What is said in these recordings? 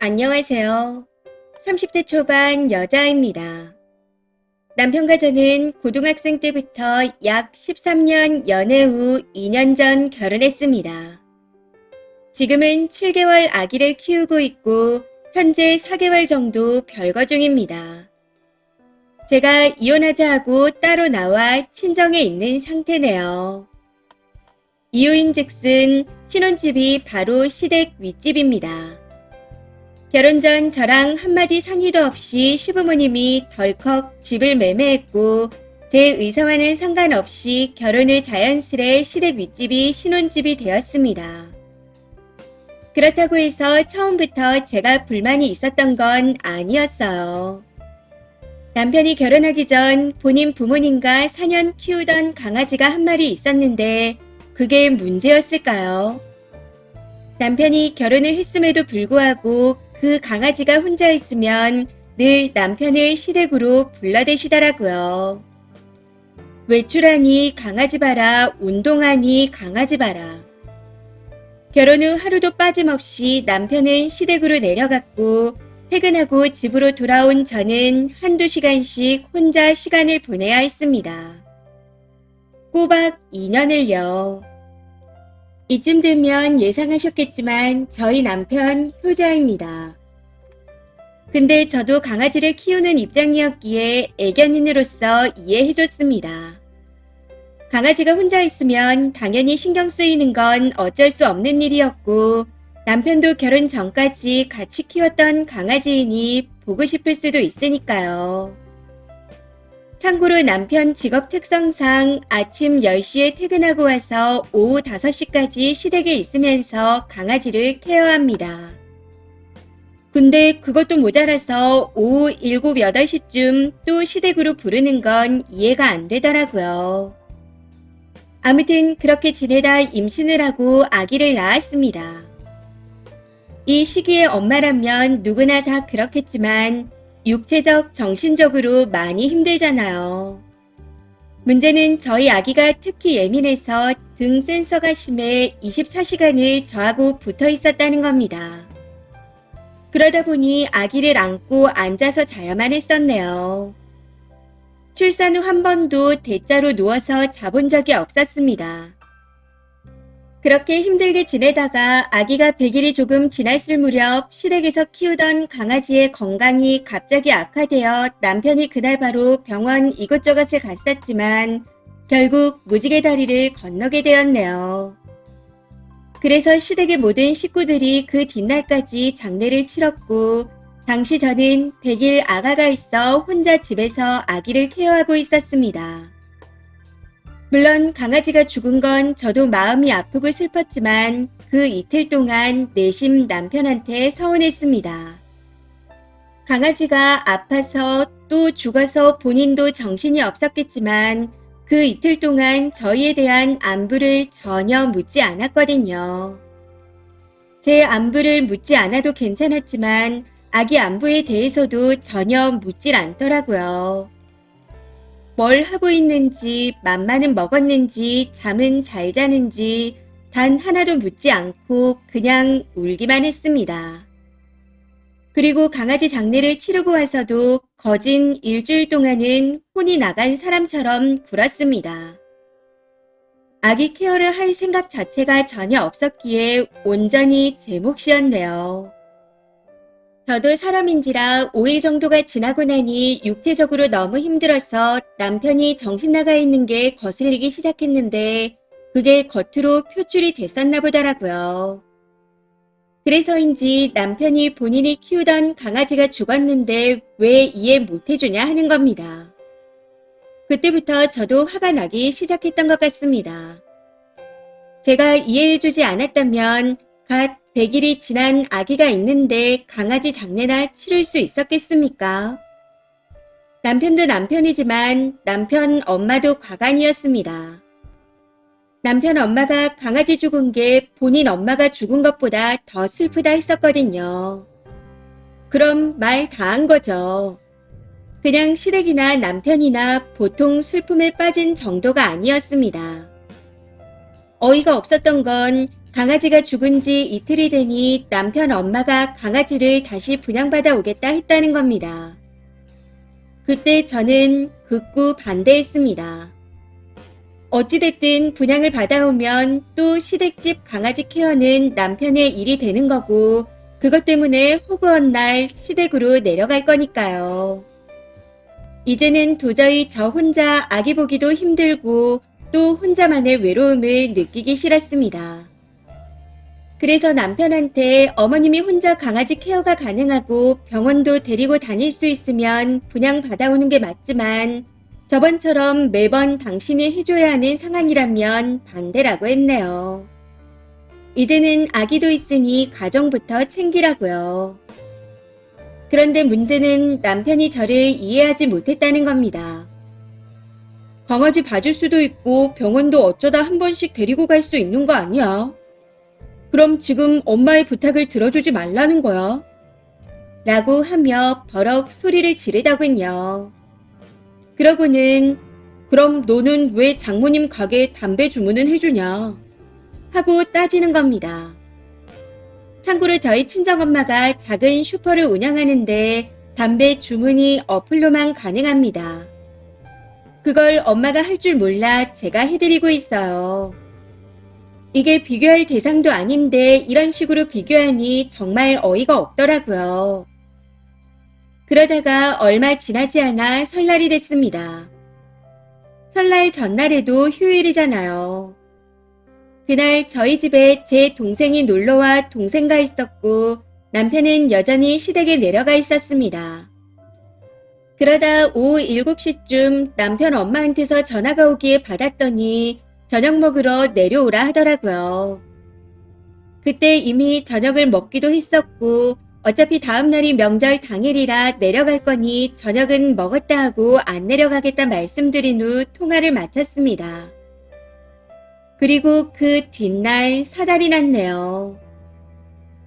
안녕하세요. 30대 초반 여자입니다. 남편과 저는 고등학생 때부터 약 13년 연애 후 2년 전 결혼했습니다. 지금은 7개월 아기를 키우고 있고 현재 4개월 정도 별거 중입니다. 제가 이혼하자 하고 따로 나와 친정에 있는 상태네요. 이유인즉슨 신혼집이 바로 시댁 윗집입니다. 결혼 전 저랑 한마디 상의도 없이 시부모님이 덜컥 집을 매매했고 제 의사와는 상관없이 결혼을 자연스레 시댁 윗집이 신혼집이 되었습니다. 그렇다고 해서 처음부터 제가 불만이 있었던 건 아니었어요. 남편이 결혼하기 전 본인 부모님과 4년 키우던 강아지가 한 마리 있었는데 그게 문제였을까요? 남편이 결혼을 했음에도 불구하고 그 강아지가 혼자 있으면 늘 남편을 시댁으로 불러대시더라고요. 외출하니 강아지 봐라, 운동하니 강아지 봐라. 결혼 후 하루도 빠짐없이 남편은 시댁으로 내려갔고 퇴근하고 집으로 돌아온 저는 한두 시간씩 혼자 시간을 보내야 했습니다. 꼬박 2년을요. 이쯤 되면 예상하셨겠지만 저희 남편 효자입니다. 근데 저도 강아지를 키우는 입장이었기에 애견인으로서 이해해줬습니다. 강아지가 혼자 있으면 당연히 신경 쓰이는 건 어쩔 수 없는 일이었고 남편도 결혼 전까지 같이 키웠던 강아지이니 보고 싶을 수도 있으니까요. 참고로 남편 직업 특성상 아침 10시에 퇴근하고 와서 오후 5시까지 시댁에 있으면서 강아지를 케어합니다. 근데 그것도 모자라서 오후 7, 8시쯤 또 시댁으로 부르는 건 이해가 안 되더라고요. 아무튼 그렇게 지내다 임신을 하고 아기를 낳았습니다. 이 시기에 엄마라면 누구나 다 그렇겠지만 육체적, 정신적으로 많이 힘들잖아요. 문제는 저희 아기가 특히 예민해서 등 센서가 심해 24시간을 저하고 붙어 있었다는 겁니다. 그러다 보니 아기를 안고 앉아서 자야만 했었네요. 출산 후 한 번도 대자로 누워서 자본 적이 없었습니다. 그렇게 힘들게 지내다가 아기가 100일이 조금 지났을 무렵 시댁에서 키우던 강아지의 건강이 갑자기 악화되어 남편이 그날 바로 병원 이곳저곳을 갔었지만 결국 무지개 다리를 건너게 되었네요. 그래서 시댁의 모든 식구들이 그 뒷날까지 장례를 치렀고 당시 저는 100일 아가가 있어 혼자 집에서 아기를 케어하고 있었습니다. 물론 강아지가 죽은 건 저도 마음이 아프고 슬펐지만 그 이틀 동안 내심 남편한테 서운했습니다. 강아지가 아파서 또 죽어서 본인도 정신이 없었겠지만 그 이틀 동안 저희에 대한 안부를 전혀 묻지 않았거든요. 제 안부를 묻지 않아도 괜찮았지만 아기 안부에 대해서도 전혀 묻질 않더라고요. 뭘 하고 있는지, 맘마는 먹었는지, 잠은 잘 자는지 단 하나도 묻지 않고 그냥 울기만 했습니다. 그리고 강아지 장례를 치르고 와서도 거진 일주일 동안은 혼이 나간 사람처럼 굴었습니다. 아기 케어를 할 생각 자체가 전혀 없었기에 온전히 제 몫이었네요. 저도 사람인지라 5일 정도가 지나고 나니 육체적으로 너무 힘들어서 남편이 정신 나가 있는 게 거슬리기 시작했는데 그게 겉으로 표출이 됐었나 보더라고요. 그래서인지 남편이 본인이 키우던 강아지가 죽었는데 왜 이해 못 해주냐 하는 겁니다. 그때부터 저도 화가 나기 시작했던 것 같습니다. 제가 이해해주지 않았다면 갓 100일이 지난 아기가 있는데 강아지 장례나 치를 수 있었겠습니까? 남편도 남편이지만 남편 엄마도 과간이었습니다. 남편 엄마가 강아지 죽은 게 본인 엄마가 죽은 것보다 더 슬프다 했었거든요. 그럼 말 다 한 거죠. 그냥 시댁이나 남편이나 보통 슬픔에 빠진 정도가 아니었습니다. 어이가 없었던 건 강아지가 죽은 지 이틀이 되니 남편 엄마가 강아지를 다시 분양받아 오겠다 했다는 겁니다. 그때 저는 극구 반대했습니다. 어찌됐든 분양을 받아오면 또 시댁집 강아지 케어는 남편의 일이 되는 거고 그것 때문에 허구한 날 시댁으로 내려갈 거니까요. 이제는 도저히 저 혼자 아기 보기도 힘들고 또 혼자만의 외로움을 느끼기 싫었습니다. 그래서 남편한테 어머님이 혼자 강아지 케어가 가능하고 병원도 데리고 다닐 수 있으면 분양 받아오는 게 맞지만 저번처럼 매번 당신이 해줘야 하는 상황이라면 반대라고 했네요. 이제는 아기도 있으니 가정부터 챙기라고요. 그런데 문제는 남편이 저를 이해하지 못했다는 겁니다. 강아지 봐줄 수도 있고 병원도 어쩌다 한 번씩 데리고 갈 수 있는 거 아니야? 그럼 지금 엄마의 부탁을 들어주지 말라는 거야? 라고 하며 버럭 소리를 지르더군요. 그러고는 그럼 너는 왜 장모님 가게에 담배 주문은 해주냐? 하고 따지는 겁니다. 참고로 저희 친정엄마가 작은 슈퍼를 운영하는데 담배 주문이 어플로만 가능합니다. 그걸 엄마가 할 줄 몰라 제가 해드리고 있어요. 이게 비교할 대상도 아닌데 이런 식으로 비교하니 정말 어이가 없더라고요. 그러다가 얼마 지나지 않아 설날이 됐습니다. 설날 전날에도 휴일이잖아요. 그날 저희 집에 제 동생이 놀러와 동생과 있었고 남편은 여전히 시댁에 내려가 있었습니다. 그러다 오후 7시쯤 남편 엄마한테서 전화가 오기에 받았더니 저녁 먹으러 내려오라 하더라고요. 그때 이미 저녁을 먹기도 했었고 어차피 다음날이 명절 당일이라 내려갈 거니 저녁은 먹었다 하고 안 내려가겠다 말씀드린 후 통화를 마쳤습니다. 그리고 그 뒷날 사달이 났네요.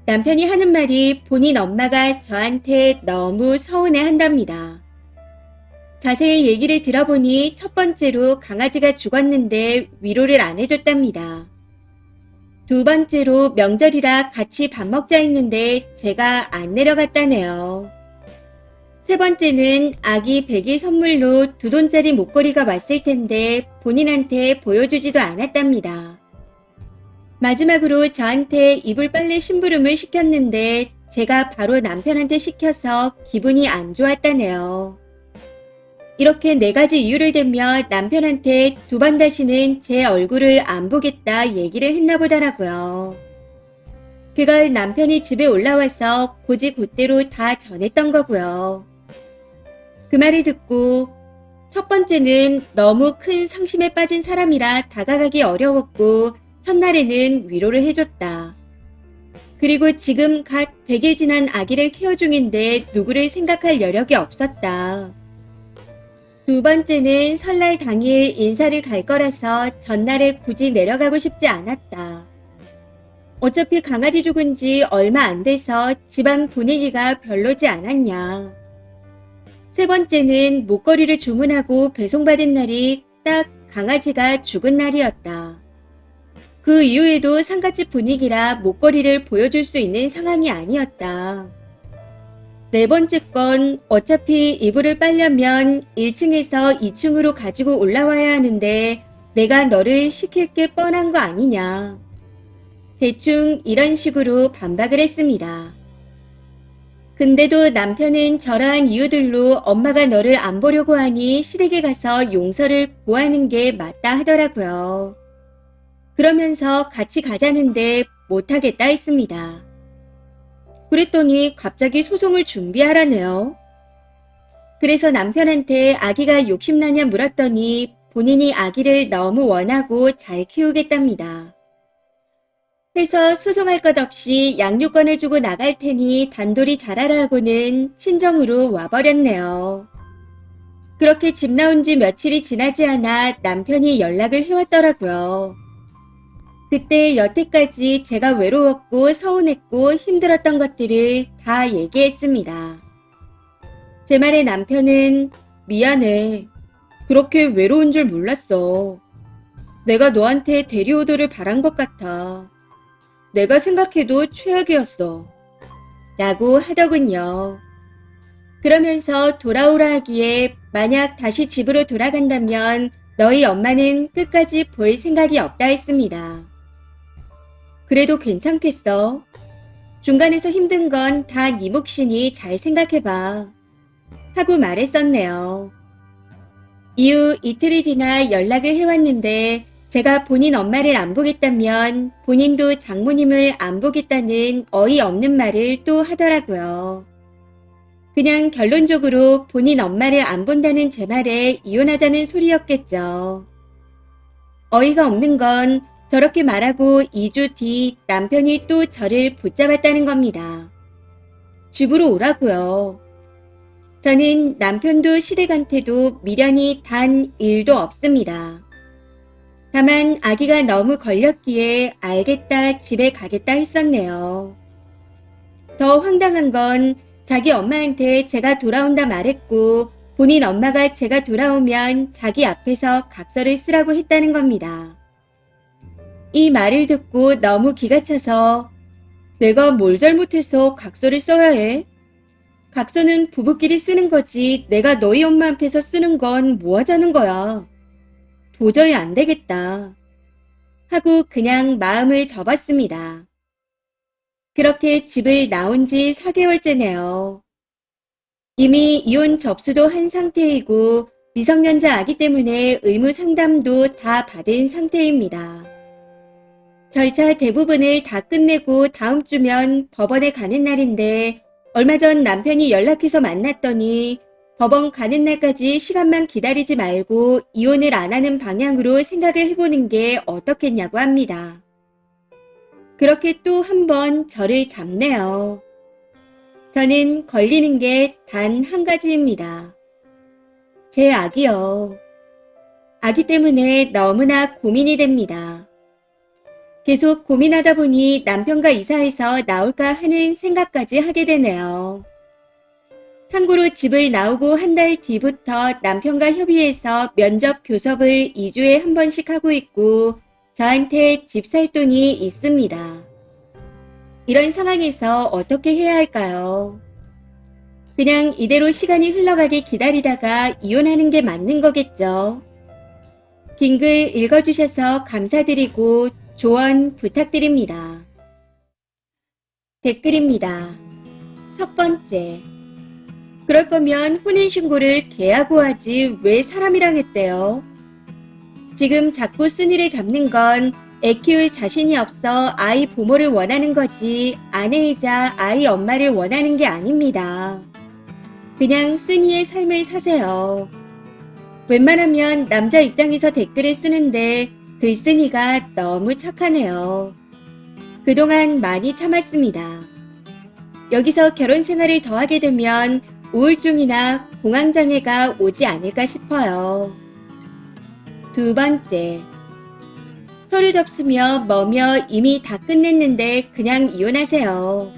남편이 하는 말이 본인 엄마가 저한테 너무 서운해 한답니다. 자세히 얘기를 들어보니 첫 번째로 강아지가 죽었는데 위로를 안 해줬답니다. 두 번째로 명절이라 같이 밥 먹자 했는데 제가 안 내려갔다네요. 세 번째는 아기 100일 선물로 2돈짜리 목걸이가 왔을 텐데 본인한테 보여주지도 않았답니다. 마지막으로 저한테 이불 빨래 심부름을 시켰는데 제가 바로 남편한테 시켜서 기분이 안 좋았다네요. 이렇게 4가지 이유를 대며 남편한테 2번 다시는 제 얼굴을 안 보겠다 얘기를 했나 보더라고요. 그걸 남편이 집에 올라와서 곧이곧대로 다 전했던 거고요. 그 말을 듣고 첫 번째는 너무 큰 상심에 빠진 사람이라 다가가기 어려웠고 첫날에는 위로를 해줬다. 그리고 지금 갓 100일 지난 아기를 케어 중인데 누구를 생각할 여력이 없었다. 두 번째는 설날 당일 인사를 갈 거라서 전날에 굳이 내려가고 싶지 않았다. 어차피 강아지 죽은 지 얼마 안 돼서 집안 분위기가 별로지 않았냐. 세 번째는 목걸이를 주문하고 배송받은 날이 딱 강아지가 죽은 날이었다. 그 이후에도 상갓집 분위기라 목걸이를 보여줄 수 있는 상황이 아니었다. 네 번째 건 어차피 이불을 빨려면 1층에서 2층으로 가지고 올라와야 하는데 내가 너를 시킬 게 뻔한 거 아니냐. 대충 이런 식으로 반박을 했습니다. 근데도 남편은 저러한 이유들로 엄마가 너를 안 보려고 하니 시댁에 가서 용서를 구하는 게 맞다 하더라고요. 그러면서 같이 가자는데 못하겠다 했습니다. 그랬더니 갑자기 소송을 준비하라네요. 그래서 남편한테 아기가 욕심나냐 물었더니 본인이 아기를 너무 원하고 잘 키우겠답니다. 해서 소송할 것 없이 양육권을 주고 나갈 테니 단돌이 자라라고는 친정으로 와버렸네요. 그렇게 집 나온 지 며칠이 지나지 않아 남편이 연락을 해왔더라고요. 그때 여태까지 제가 외로웠고 서운했고 힘들었던 것들을 다 얘기했습니다. 제 말에 남편은 미안해. 그렇게 외로운 줄 몰랐어. 내가 너한테 데려오도를 바란 것 같아. 내가 생각해도 최악이었어. 라고 하더군요. 그러면서 돌아오라 하기에 만약 다시 집으로 돌아간다면 너희 엄마는 끝까지 볼 생각이 없다 했습니다. 그래도 괜찮겠어. 중간에서 힘든 건 다 네 몫이니 잘 생각해봐. 하고 말했었네요. 이후 이틀이 지나 연락을 해왔는데 제가 본인 엄마를 안 보겠다면 본인도 장모님을 안 보겠다는 어이없는 말을 또 하더라고요. 그냥 결론적으로 본인 엄마를 안 본다는 제 말에 이혼하자는 소리였겠죠. 어이가 없는 건 저렇게 말하고 2주 뒤 남편이 또 저를 붙잡았다는 겁니다. 집으로 오라고요. 저는 남편도 시댁한테도 미련이 단 1도 없습니다. 다만 아기가 너무 걸렸기에 알겠다 집에 가겠다 했었네요. 더 황당한 건 자기 엄마한테 제가 돌아온다 말했고 본인 엄마가 제가 돌아오면 자기 앞에서 각서를 쓰라고 했다는 겁니다. 이 말을 듣고 너무 기가 차서 내가 뭘 잘못해서 각서를 써야 해? 각서는 부부끼리 쓰는 거지 내가 너희 엄마 앞에서 쓰는 건 뭐 하자는 거야. 도저히 안 되겠다. 하고 그냥 마음을 접었습니다. 그렇게 집을 나온 지 4개월째네요. 이미 이혼 접수도 한 상태이고 미성년자 아기 때문에 의무 상담도 다 받은 상태입니다. 절차 대부분을 다 끝내고 다음 주면 법원에 가는 날인데 얼마 전 남편이 연락해서 만났더니 법원 가는 날까지 시간만 기다리지 말고 이혼을 안 하는 방향으로 생각을 해보는 게 어떻겠냐고 합니다. 그렇게 또 한 번 저를 잡네요. 저는 걸리는 게 단 한 가지입니다. 제 아기요. 아기 때문에 너무나 고민이 됩니다. 계속 고민하다 보니 남편과 이사해서 나올까 하는 생각까지 하게 되네요. 참고로 집을 나오고 한 달 뒤부터 남편과 협의해서 면접 교섭을 2주에 한 번씩 하고 있고 저한테 집 살 돈이 있습니다. 이런 상황에서 어떻게 해야 할까요? 그냥 이대로 시간이 흘러가게 기다리다가 이혼하는 게 맞는 거겠죠. 긴 글 읽어주셔서 감사드리고 조언 부탁드립니다. 댓글입니다. 첫 번째. 그럴 거면 혼인신고를 걔하고 하지 왜 사람이랑 했대요? 지금 자꾸 쓴이를 잡는 건 애 키울 자신이 없어 아이 부모를 원하는 거지 아내이자 아이 엄마를 원하는 게 아닙니다. 그냥 쓴이의 삶을 사세요. 웬만하면 남자 입장에서 댓글을 쓰는데 글쓴이가 너무 착하네요. 그동안 많이 참았습니다. 여기서 결혼 생활을 더 하게 되면 우울증이나 공황장애가 오지 않을까 싶어요. 두 번째, 서류 접수며 뭐며 이미 다 끝냈는데 그냥 이혼하세요.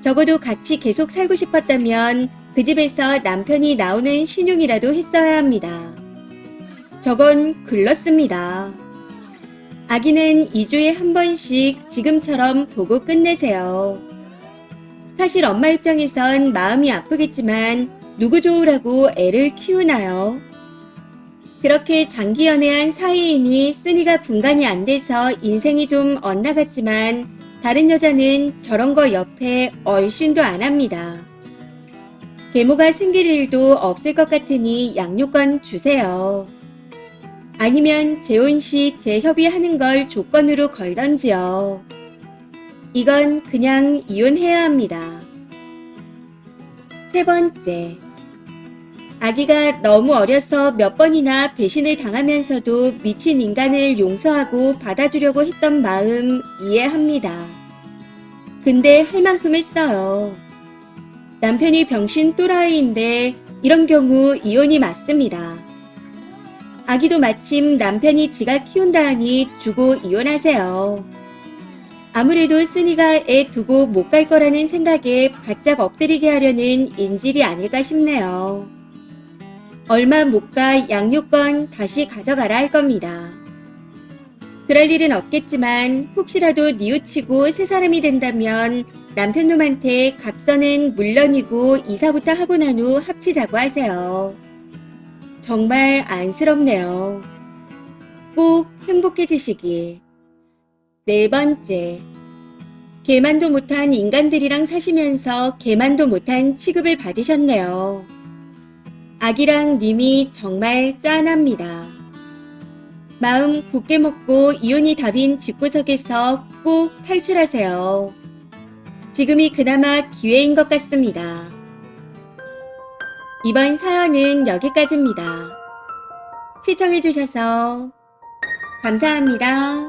적어도 같이 계속 살고 싶었다면 그 집에서 남편이 나오는 신용이라도 했어야 합니다. 저건 글렀습니다. 아기는 2주에 한 번씩 지금처럼 보고 끝내세요. 사실 엄마 입장에선 마음이 아프겠지만 누구 좋으라고 애를 키우나요? 그렇게 장기 연애한 사이이니 쓴이가 분간이 안 돼서 인생이 좀 엇나갔지만 다른 여자는 저런 거 옆에 얼씬도 안 합니다. 계모가 생길 일도 없을 것 같으니 양육권 주세요. 아니면 재혼 시 재협의하는 걸 조건으로 걸던지요. 이건 그냥 이혼해야 합니다. 세 번째, 아기가 너무 어려서 몇 번이나 배신을 당하면서도 미친 인간을 용서하고 받아주려고 했던 마음 이해합니다. 근데 할 만큼 했어요. 남편이 병신 또라이인데 이런 경우 이혼이 맞습니다. 아기도 마침 남편이 지가 키운다 하니 주고 이혼하세요. 아무래도 쓴이가 애 두고 못 갈 거라는 생각에 바짝 엎드리게 하려는 인질이 아닐까 싶네요. 얼마 못 가 양육권 다시 가져가라 할 겁니다. 그럴 일은 없겠지만 혹시라도 뉘우치고 새 사람이 된다면 남편놈한테 각서는 물론이고 이사부터 하고 난 후 합치자고 하세요. 정말 안쓰럽네요. 꼭 행복해지시길. 네 번째, 개만도 못한 인간들이랑 사시면서 개만도 못한 취급을 받으셨네요. 아기랑 님이 정말 짠합니다. 마음 굳게 먹고 이혼이 답인 집구석에서 꼭 탈출하세요. 지금이 그나마 기회인 것 같습니다. 이번 사연은 여기까지입니다. 시청해주셔서 감사합니다.